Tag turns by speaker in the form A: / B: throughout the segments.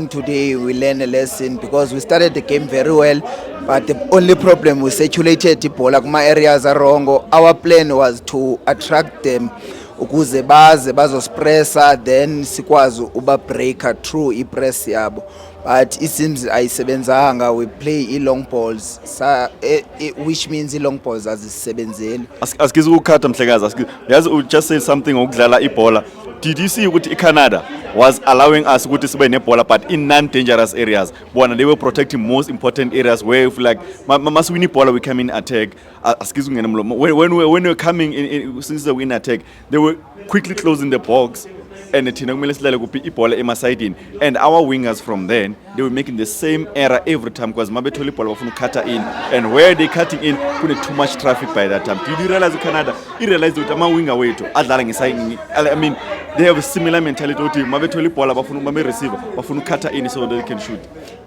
A: think today we learn a lesson because we started the game very well, but the only problem we circulated the ball kuma areas are wrong. Our plan was to attract them ukuze bazospressa then sikwazi uba breaker through ipress yabo, but it seems ayisebenzanga. We play long balls which means long balls azisebenzeli.
B: Asikiza ukukhatha Mhlekazi, yazi u just say something ngokudlala ibhola. Did you see ukuthi iCanada was allowing us ukuthi sibe nebhola but in non-dangerous areas? Bona they were protecting most important areas where if like must win ibhola we come in attack. Asikiza ungena mlomo. When we were coming in since the win attack, they were quickly closing the box. And thina kumele silale kuphi ibhola emasayidini, and our wingers from then they were making the same error every time because mabethola ibhola bafuna ukukhatha in, and where they cutting in kune too much traffic by that time. Did you realize Canada realize ukuthi ama winger wethu adlala ngesayini? I mean they have a similar mentality ukuthi mabethola ibhola bafuna uma receiver bafuna ukukhatha in so they can shoot.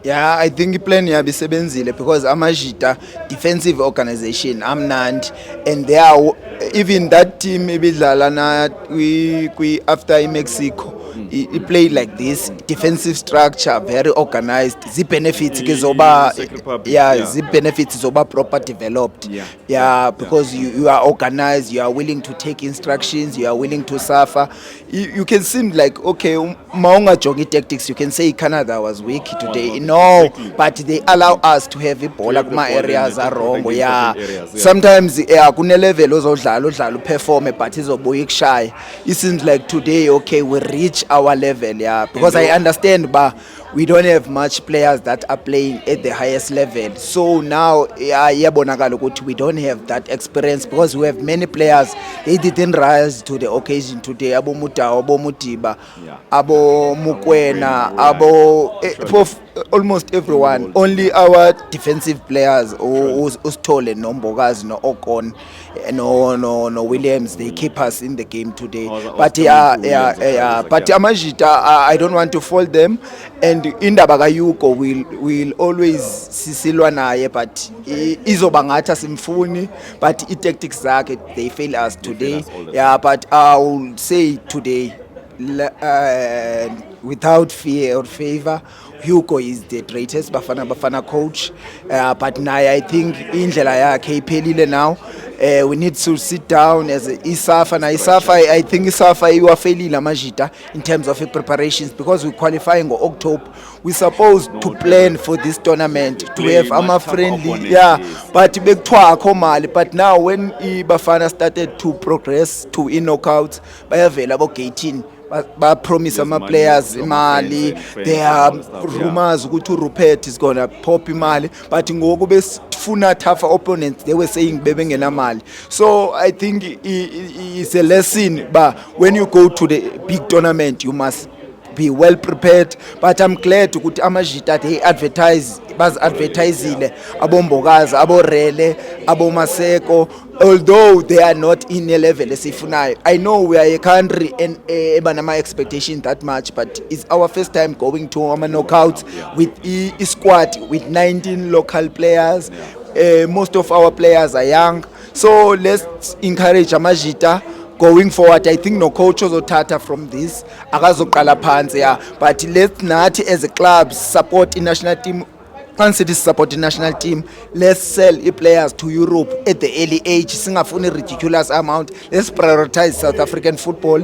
A: Yeah, I think iplan yabo isebenzile because amajita defensive organization amnandi, and they are even that team ebidlala na we after Mexico he played like this defensive structure, very organized. The benefits zoba, yeah, the benefits zoba proper developed. Yeah, because you are organized, you are willing to take instructions, you are willing to suffer. You can seem like okay, maunga jogi tactics. You can say Canada was weak today. No, but they allow us to have a ball like my areas are wrong. Yeah, sometimes kune level ozodlala perform but izobuya shy. It seems like today okay we reach our level, yeah, because I understand but we don't have much players that are playing at the highest level. So now yabonakala ukuthi we don't have that experience because we have many players they didn't rise to the occasion today. Abo Mutao, abo Mutiba, abo Mukwena, abo almost everyone. Only our defensive players Ustole, no Mbogazi, no Okon, no Williams, they keep us in the game today. But but Amajita, I don't want to fault them, and indaba kaYuko will always sisilwa naye, but izobangatha simfuni, but tactics zakhe they fail us today. Yeah, but I will say today without fear or favor, Hugo is the greatest Bafana coach, but now I think indlela yakhe iphelile now. We need to sit down as ISAFA. Now ISAFA, I think ISAFA you are failing Amajita in terms of preparations because we're qualifying in October. We're supposed to plan for this tournament to have a friendly, but but now when Bafana started to progress to knockouts by available 18. But promise some players imali. There are rumors ukuthi Rupert is gonna pop imali, but ngoku besifuna tougher opponents they were saying bebengena mali. So I think it's a lesson, but when you go to the big tournament you must be well prepared. But I'm glad ukuthi amajita they advertise abo Mbogazi, abo Rele, abo Maseko, although they are not in a level esifunayo. I know we are a country and ebanama expectation that much, but it's our first time going to knockouts with a squad with 19 local players. Most of our players are young, so let's encourage amajita going forward. I think no coach ozothatha from this akazoqala phansi, but let's nathi as a club support the national team. Consider support the national team. Let's sell players to Europe at the early age. Singafuni ridiculous amount. Let's prioritize South African football.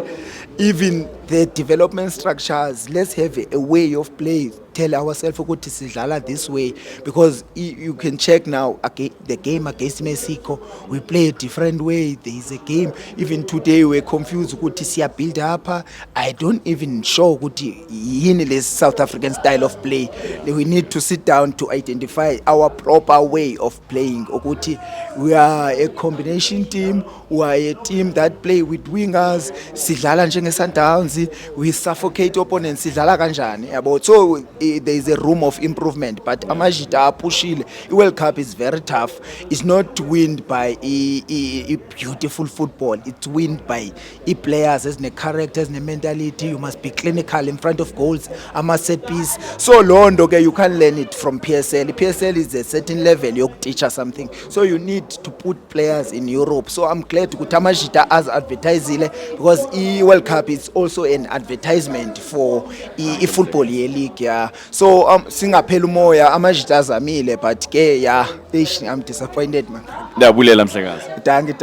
A: Even the development structures, let's have a way of play. Tell ourselves ukuthi sidlala this way, because you can check now the game against Mexico we play a different way. There is a game even today we're confused ukuthi siya build up. I don't even sure ukuthi yini this South African style of play. We need to sit down to identify our proper way of playing. Ukuthi we are a combination team, we are a team that play with wingers, sidlala njenge Sundowns, we suffocate opponents, sidlala kanjani yabo. So there is a room of improvement, but amajita apushile. World Cup is very tough. It's not won by a beautiful football. It's won by players as the characters, the mentality. You must be clinical in front of goals. Set piece. So Londo, you can learn it from PSL. PSL is a certain level. You teach us something. So you need to put players in Europe. So I'm glad to Tamajita as advertising because World Cup is also an advertisement for i-football ye-league, yeah. So singaphela umoya, amajita azamile, but ke yeah, I'm disappointed man.
B: Ndiyabulela Mhlekazi.
A: Danke.